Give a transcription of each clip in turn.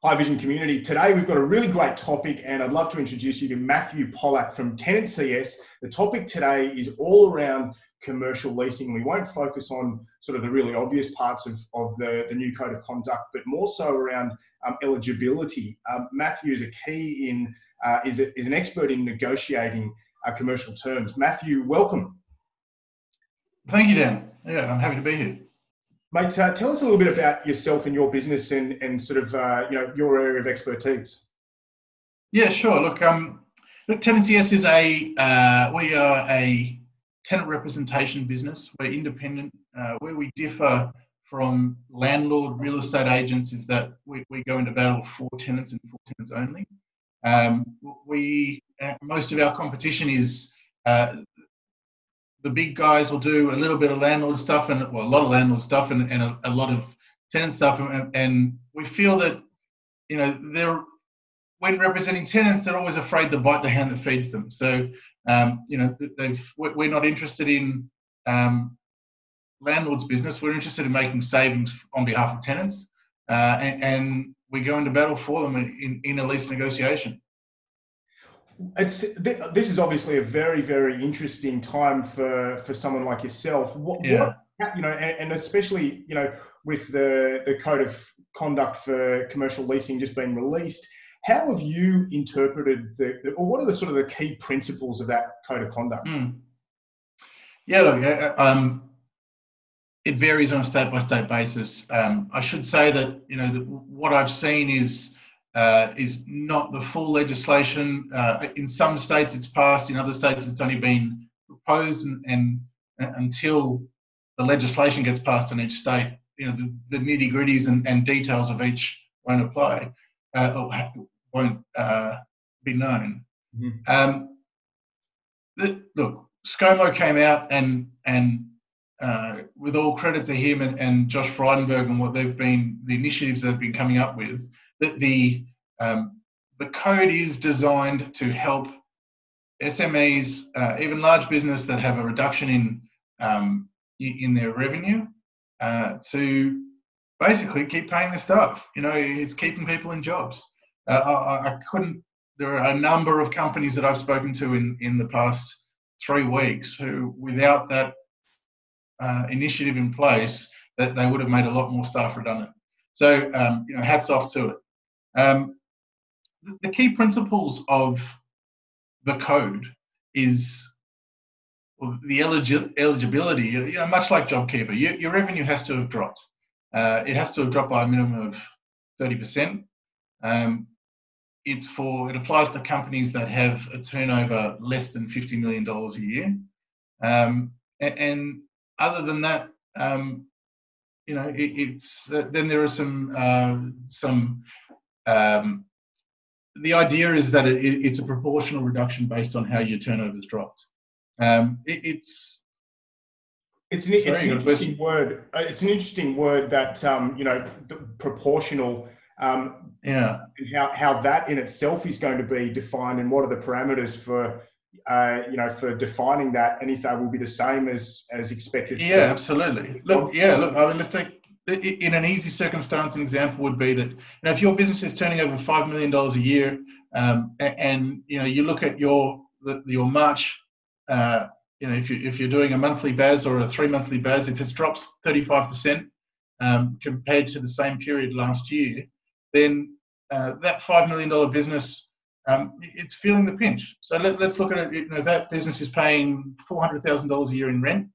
Hi Vision community. Today we've got a really great topic and I'd love to introduce you to Mattew Pollak from Tenant CS. The topic today is all around commercial leasing. We won't focus on sort of the really obvious parts of the new code of conduct, but more so around eligibility. Matthew is is an expert in negotiating commercial terms. Matthew, welcome. Thank you, Dan. Yeah, I'm happy to be here. Mate, tell us a little bit about yourself and your business and sort of your area of expertise. Yeah, sure. Look, Tenant CS is we are a tenant representation business. We're independent. Where we differ from landlord real estate agents is that we go into battle for tenants and for tenants only. Most of our competition is the big guys will do a little bit of landlord stuff a lot of landlord stuff and a lot of tenant stuff. And we feel that, when representing tenants, they're always afraid to bite the hand that feeds them. So, we're not interested in landlord's business. We're interested in making savings on behalf of tenants. And we go into battle for them in a lease negotiation. This is obviously a very, very interesting time for someone like yourself. And especially with the code of conduct for commercial leasing just being released, how have you interpreted or what are the sort of the key principles of that code of conduct? Yeah, look, it varies on a state-by-state basis. I should say that what I've seen is not the full legislation. In some states it's passed, in other states it's only been proposed, and until the legislation gets passed in each state, the nitty-gritties and details of each won't apply, won't be known. Mm-hmm. Look, ScoMo came out and with all credit to him and Josh Frydenberg and the initiatives they've been coming up with, that the code is designed to help SMEs, even large business that have a reduction in their revenue, to basically keep paying their staff. It's keeping people in jobs. There are a number of companies that I've spoken to in the past 3 weeks who, without that initiative in place, that they would have made a lot more staff redundant. So, hats off to it. The key principles of the code is the eligibility. Much like JobKeeper, your revenue has to have dropped. It has to have dropped by a minimum of 30%. It applies to companies that have a turnover less than $50 million a year. And other than that, then there are some. The idea is that it's a proportional reduction based on how your turnover's dropped. It's an interesting word. It's an interesting word that the proportional. And how that in itself is going to be defined, and what are the parameters for defining that, and if they will be the same as expected. Yeah, absolutely. Look, I mean, let's take. In an easy circumstance, an example would be that if your business is turning over $5 million a year, and you look at your March, if you're doing a monthly BAS or a 3-monthly BAS, if it drops 35% compared to the same period last year, then that $5 million business, it's feeling the pinch. So let's look at it. That business is paying $400,000 a year in rent.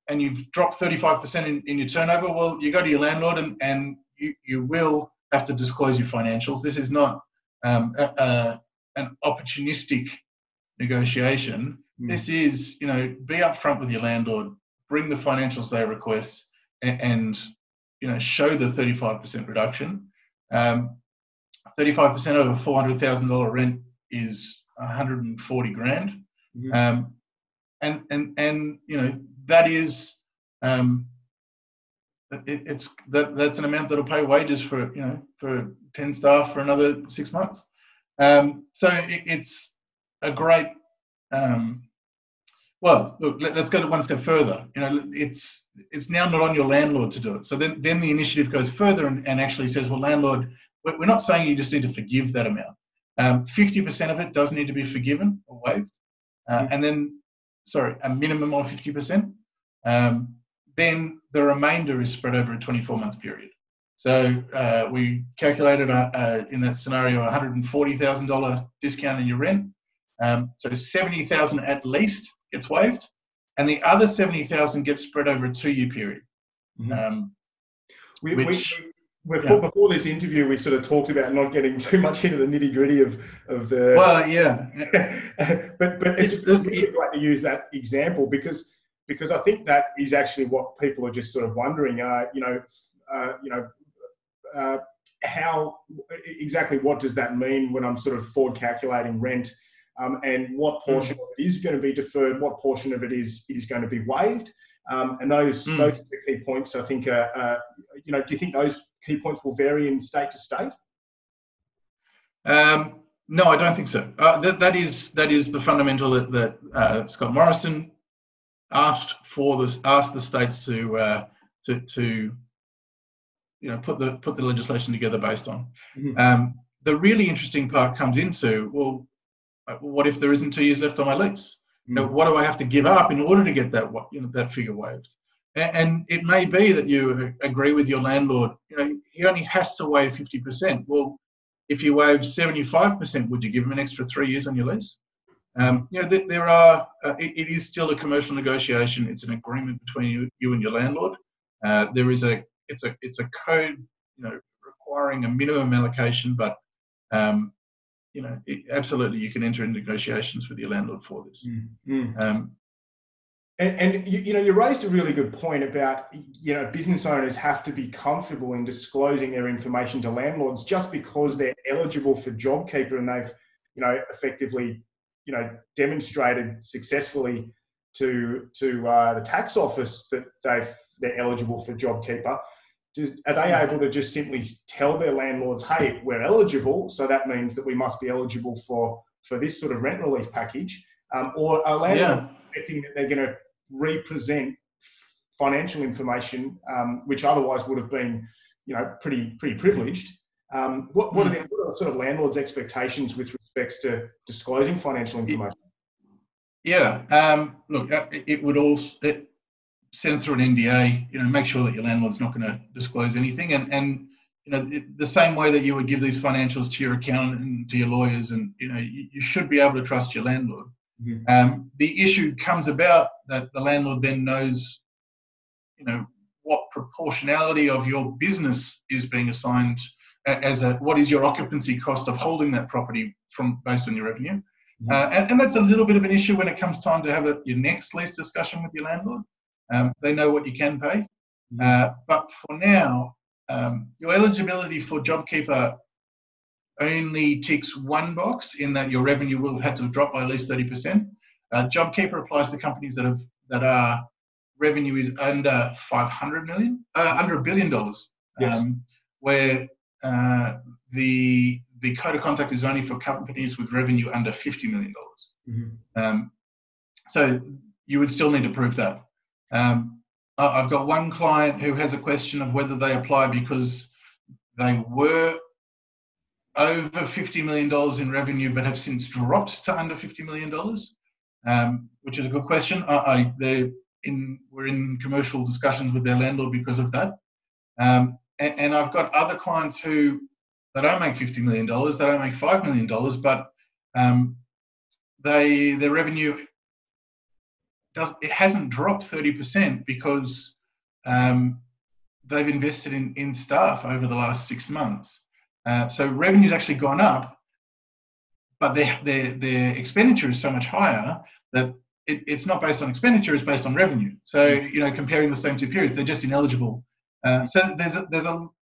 And you've dropped 35% in your turnover. Well, you go to your landlord and you will have to disclose your financials. This is not an opportunistic negotiation. This is, be upfront with your landlord, bring the financials they request, and show the 35% reduction. 35% of a $400,000 rent is $140,000. Mm-hmm. And that is that's an amount that'll pay wages for 10 staff for another 6 months. So it's a great Well, look, let's go one step further. It's now not on your landlord to do it. So then the initiative goes further and actually says, well, landlord, we're not saying you just need to forgive that amount. 50% of it does need to be forgiven or waived. And then, a minimum of 50%. Then the remainder is spread over a 24-month period. So we calculated in that scenario a $140,000 discount in your rent. So $70,000 at least gets waived, and the other $70,000 gets spread over a 2-year period. Before this interview, we sort of talked about not getting too much into the nitty-gritty of the. Well, yeah. but it's really great to use that example because I think that is actually what people are just sort of wondering. How exactly what does that mean when I'm sort of forward calculating rent, and what portion of it is going to be deferred, what portion of it is going to be waived, and those are the key points. I think, do you think those key points will vary in state to state? No, I don't think so. That is the fundamental that Scott Morrison asked the states to put the legislation together based on. The really interesting part comes into, well, what if there isn't 2 years left on my lease? What do I have to give up in order to get that figure waived? And it may be that you agree with your landlord. He only has to waive 50%. Well, if you waive 75%, would you give him an extra 3 years on your lease? There are. It is still a commercial negotiation. It's an agreement between you and your landlord. It's a code, requiring a minimum allocation, but absolutely you can enter in negotiations with your landlord for this. And you raised a really good point about business owners have to be comfortable in disclosing their information to landlords just because they're eligible for JobKeeper and they've effectively demonstrated successfully to the tax office that they're eligible for JobKeeper. Are they able to just simply tell their landlords, hey, we're eligible, so that means that we must be eligible for this sort of rent relief package? Or are landlords expecting that they're going to represent financial information, which otherwise would have been, pretty privileged? What are the sort of landlords' expectations with respects to disclosing financial information? Look, it would also send through an NDA. Make sure that your landlord's not going to disclose anything, and the same way that you would give these financials to your accountant and to your lawyers, and you should be able to trust your landlord. The issue comes about that the landlord then knows, what proportionality of your business is being assigned what is your occupancy cost of holding that property based on your revenue. And that's a little bit of an issue when it comes time to have your next lease discussion with your landlord. They know what you can pay. But for now, your eligibility for JobKeeper only ticks one box in that your revenue will have to drop by at least 30%. JobKeeper applies to companies that are revenue is under $500 million, under $1 billion, where the code of conduct is only for companies with revenue under $50 million. So you would still need to prove that. I've got one client who has a question of whether they apply because they were over $50 million in revenue but have since dropped to under $50 million, which is a good question. We're in commercial discussions with their landlord because of that. And I've got other clients they don't make $50 million, they don't make $5 million, but their revenue hasn't dropped 30% because they've invested in staff over the last 6 months. So revenue's actually gone up, but their expenditure is so much higher that it's not based on expenditure, it's based on revenue. So, comparing the same two periods, they're just ineligible. So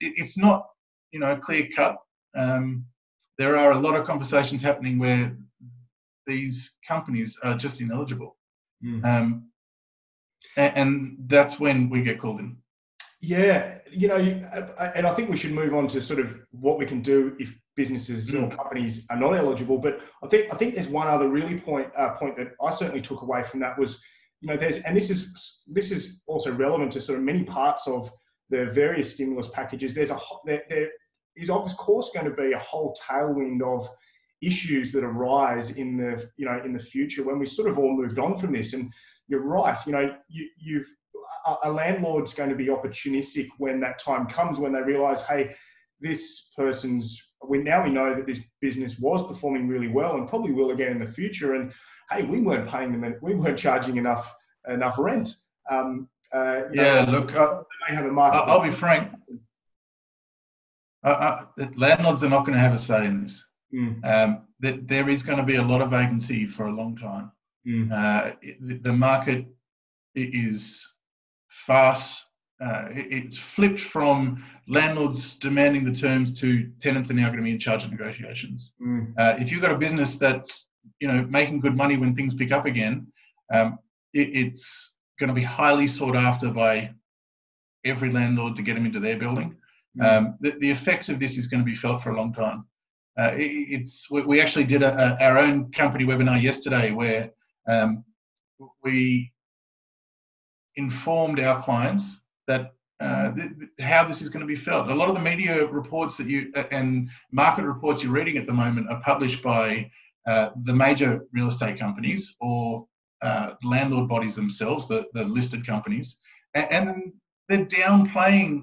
it's not, clear cut. There are a lot of conversations happening where these companies are just ineligible. And that's when we get called in. Yeah, and I think we should move on to sort of what we can do if businesses or companies are not eligible. But I think there's one other really point that I certainly took away from that was, this is also relevant to sort of many parts of the various stimulus packages. There is of course going to be a whole tailwind of issues that arise in the future when we sort of all moved on from this. And you're right, you've a landlord's going to be opportunistic when that time comes, when they realise, hey, we know that this business was performing really well and probably will again in the future. And hey, we weren't paying them, we weren't charging enough rent. Look, they may have a market. I'll be frank. Landlords are not going to have a say in this. There is going to be a lot of vacancy for a long time. The market is fast. It's flipped from landlords demanding the terms to tenants are now going to be in charge of negotiations. If you've got a business that's making good money when things pick up again, it's going to be highly sought after by every landlord to get them into their building. The effects of this is going to be felt for a long time. We actually did our own company webinar yesterday where we informed our clients that how this is going to be felt. A lot of the media reports and market reports you're reading at the moment are published by the major real estate companies or landlord bodies themselves, the listed companies, and they're downplaying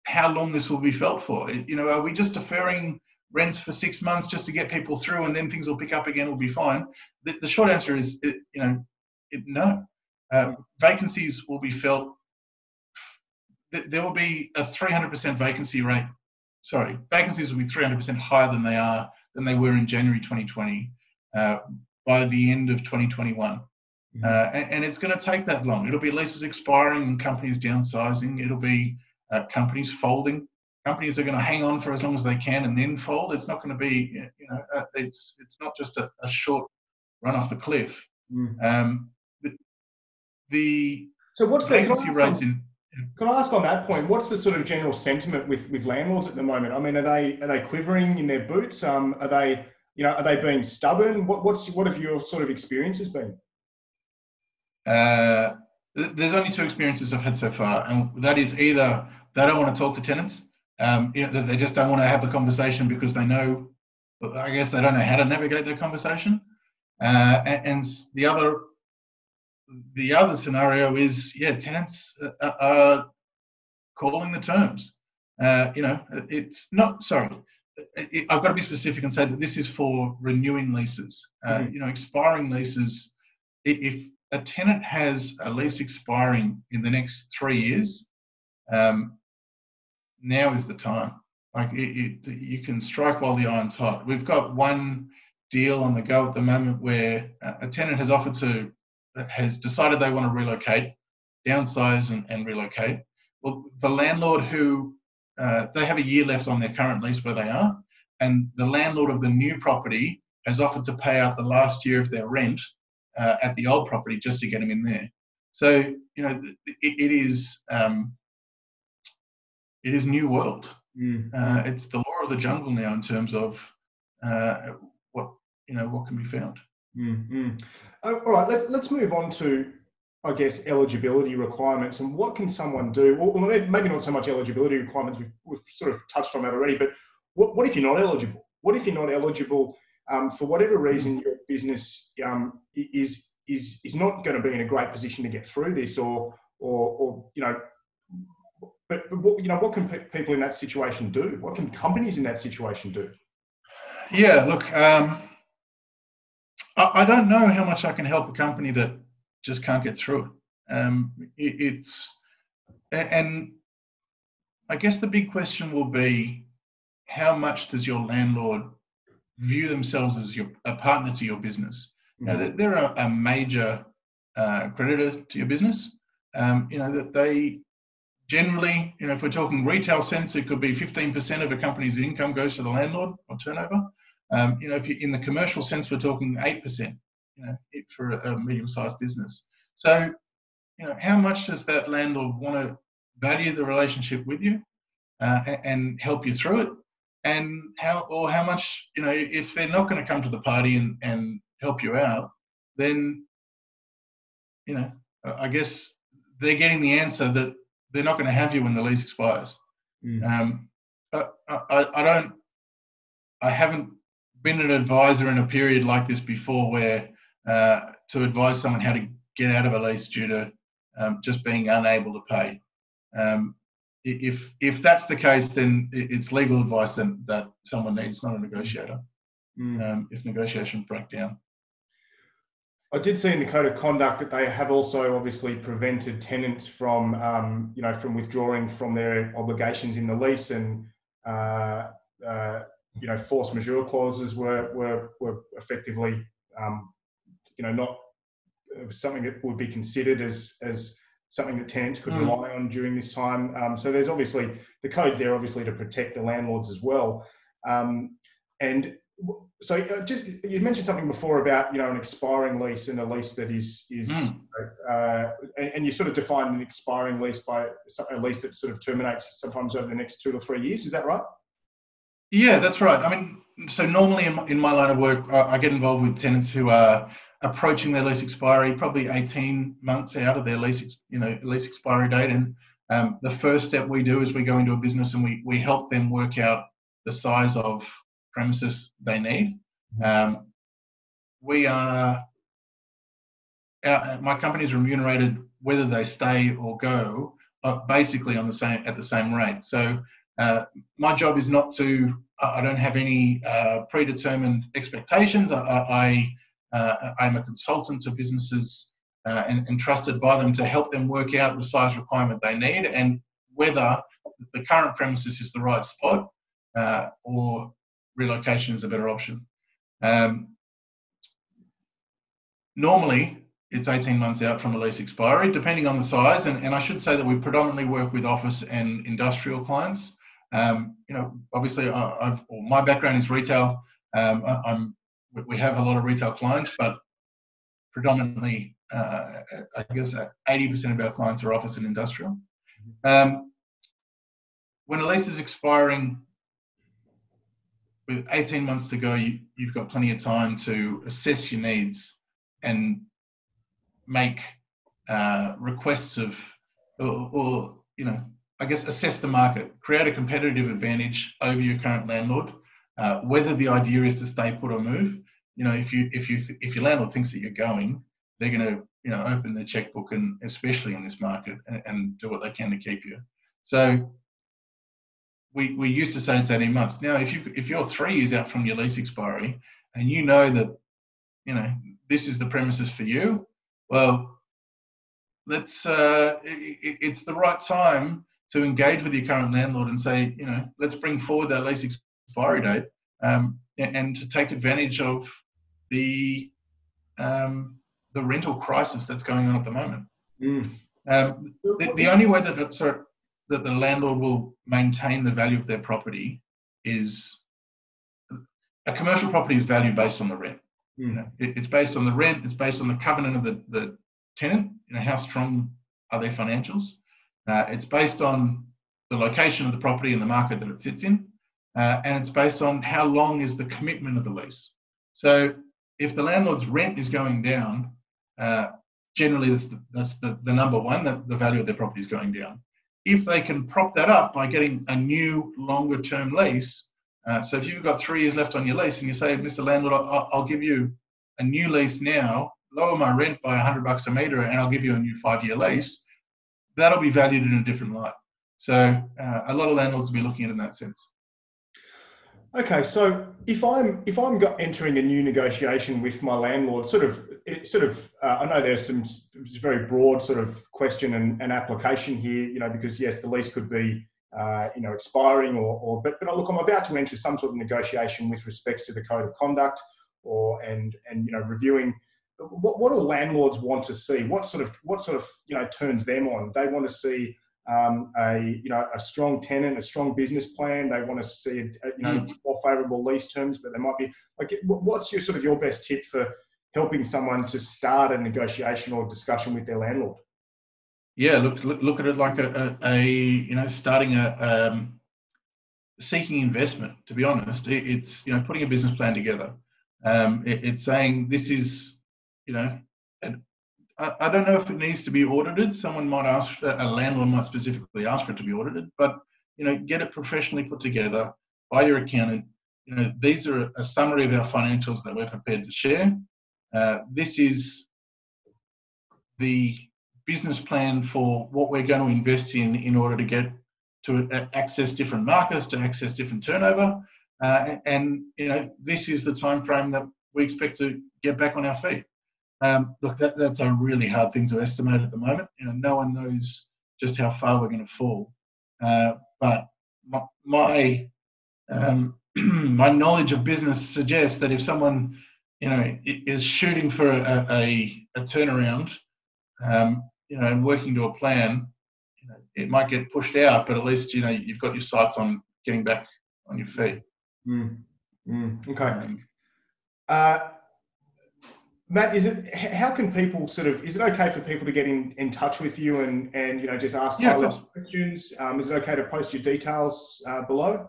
how long this will be felt for. Are we just deferring rents for 6 months just to get people through and then things will pick up again, we'll be fine? The short answer is, no. Vacancies will be felt. There will be a 300% vacancy rate. Sorry, vacancies will be 300% higher than they were in January 2020 by the end of 2021. And it's going to take that long. It'll be leases expiring and companies downsizing. It'll be companies folding. Companies are going to hang on for as long as they can and then fold. It's not going to be, it's not just a short run off the cliff. So what's the vacancy rates in? Can I ask on that point? What's the sort of general sentiment with landlords at the moment? I mean, are they quivering in their boots? Are they being stubborn? What have your sort of experiences been? There's only 2 experiences I've had so far, and that is either they don't want to talk to tenants, they just don't want to have the conversation because they know, I guess they don't know how to navigate their conversation, and the other scenario is, tenants are calling the terms. It's not, sorry, I've got to be specific and say that this is for renewing leases. Expiring leases, if a tenant has a lease expiring in the next 3 years, now is the time. You can strike while the iron's hot. We've got one deal on the go at the moment where a tenant has decided they want to relocate, downsize and relocate. Well, the landlord they have a year left on their current lease where they are, and the landlord of the new property has offered to pay out the last year of their rent at the old property just to get them in there. So, it is new world. It's the law of the jungle now in terms of what can be found. All right, let's move on to, I guess, eligibility requirements and what can someone do? Well, maybe not so much eligibility requirements. We've sort of touched on that already. But what if you're not eligible? What if you're not eligible for whatever reason? Your business is not going to be in a great position to get through this, or But what can people in that situation do? What can companies in that situation do? Yeah, look, I don't know how much I can help a company that just can't get through it. And I guess the big question will be, how much does your landlord view themselves as a partner to your business? They're a major creditor to your business. That they generally, if we're talking retail sense, it could be 15% of a company's income goes to the landlord or turnover. If you're in the commercial sense, we're talking 8%, for a medium-sized business. So, how much does that landlord want to value the relationship with you and help you through it, and how much, if they're not going to come to the party and help you out, then I guess they're getting the answer that they're not going to have you when the lease expires. I haven't been an advisor in a period like this before, where to advise someone how to get out of a lease due to just being unable to pay. If that's the case, then it's legal advice that someone needs, not a negotiator. If negotiations break down. I did see in the code of conduct that they have also obviously prevented tenants from, from withdrawing from their obligations in the lease, and force majeure clauses were effectively, not something that would be considered as something that tenants could rely on during this time. So there's obviously the code's there, obviously, to protect the landlords as well. And so just, you mentioned something before about, an expiring lease and a lease that is and you sort of define an expiring lease by a lease that sort of terminates sometimes over the next 2 to 3 years. Is that right? Yeah, that's right. I mean, so normally in my line of work, I get involved with tenants who are approaching their lease expiry, probably 18 months out of their lease expiry date. And the first step we do is we go into a business and we help them work out the size of premises they need. My company is remunerated whether they stay or go, basically at the same rate. So my job is not to, I don't have any predetermined expectations. I'm a consultant to businesses and trusted by them to help them work out the size requirement they need and whether the current premises is the right spot or relocation is a better option. Normally, it's 18 months out from a lease expiry, depending on the size. And I should say that we predominantly work with office and industrial clients. Obviously, my background is retail. We have a lot of retail clients, but predominantly, I guess 80% of our clients are office and industrial. When a lease is expiring with 18 months to go, you've got plenty of time to assess your needs and make requests of, I guess, assess the market, create a competitive advantage over your current landlord. Whether the idea is to stay put or move, if your landlord thinks that you're going, they're going to, open their checkbook, and especially in this market, and do what they can to keep you. So we used to say it's 18 months. Now, if you're 3 years out from your lease expiry and you know that, this is the premises for you, well, it's the right time to engage with your current landlord and say, let's bring forward that lease expiry date and to take advantage of the rental crisis that's going on at the moment. The only way that the landlord will maintain the value of their property is a commercial property is valued based on the rent. It's based on the rent. It's based on the covenant of the tenant. How strong are their financials? It's based on the location of the property and the market that it sits in, and it's based on how long is the commitment of the lease. So if the landlord's rent is going down, generally that's the number one, that the value of their property is going down. If they can prop that up by getting a new longer term lease, so if you've got 3 years left on your lease and you say, Mr. Landlord, I'll give you a new lease now, lower my rent by $100 a metre, and I'll give you a new 5-year lease, that'll be valued in a different light. So a lot of landlords will be looking at it in that sense. Okay, so if I'm entering a new negotiation with my landlord, I know there's some very broad sort of question and application here, because yes, the lease could be expiring but look, I'm about to enter some sort of negotiation with respects to the code of conduct and reviewing. What do landlords want to see? What sort of turns them on? They want to see a strong tenant, a strong business plan. They want to see more favourable lease terms, but they might be what's your best tip for helping someone to start a negotiation or discussion with their landlord? Yeah, look at it like starting seeking investment. To be honest, it's putting a business plan together. It's saying this is, and I don't know if it needs to be audited. Someone might ask, a landlord might specifically ask for it to be audited, but get it professionally put together by your accountant. These are a summary of our financials that we're prepared to share. This is the business plan for what we're going to invest in order to get to access different markets, to access different turnover, and this is the time frame that we expect to get back on our feet. Look, that's a really hard thing to estimate at the moment. No one knows just how far we're going to fall. But my my knowledge of business suggests that if someone is shooting for a turnaround, and working to a plan, it might get pushed out, but at least you've got your sights on getting back on your feet. Okay. Matt, how can people is it okay for people to get in touch with you and just ask high-level questions? Is it okay to post your details below?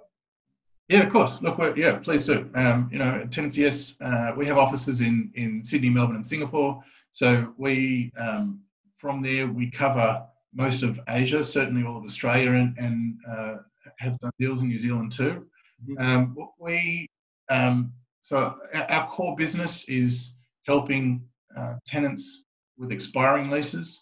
Yeah, of course. Look, please do. Tenant CS, we have offices in Sydney, Melbourne, and Singapore. So we, from there, we cover most of Asia, certainly all of Australia, and have done deals in New Zealand too. So our core business is helping tenants with expiring leases,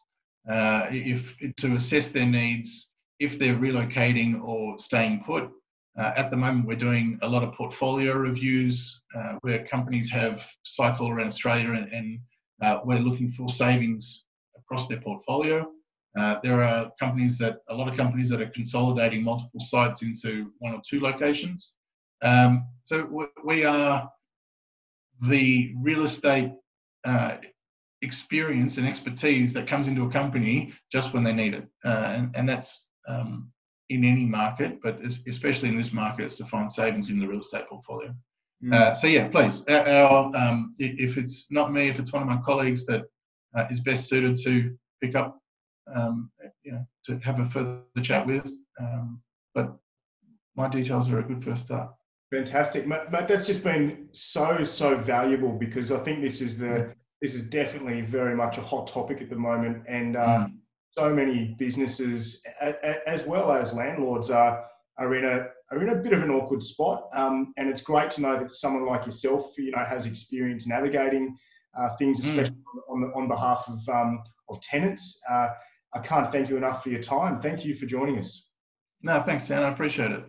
to assess their needs if they're relocating or staying put. At the moment, we're doing a lot of portfolio reviews where companies have sites all around Australia, and we're looking for savings across their portfolio. There are a lot of companies that are consolidating multiple sites into one or two locations. So we are the real estate experience and expertise that comes into a company just when they need it, and that's in any market, but especially in this market, it's to find savings in the real estate portfolio. So yeah, please, if it's not me, if it's one of my colleagues that is best suited to pick up, to have a further chat with, but my details are a good first start. Fantastic, Matt. That's just been so valuable, because I think this is definitely very much a hot topic at the moment, and so many businesses, as well as landlords, are in a bit of an awkward spot. And it's great to know that someone like yourself, has experience navigating things, especially on behalf of tenants. I can't thank you enough for your time. Thank you for joining us. No, thanks, Dan. I appreciate it.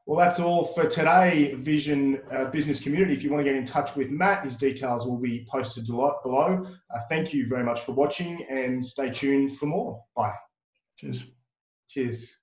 Well, that's all for today, Vision Business Community. If you want to get in touch with Matt, his details will be posted below. Thank you very much for watching, and stay tuned for more. Bye. Cheers. Cheers.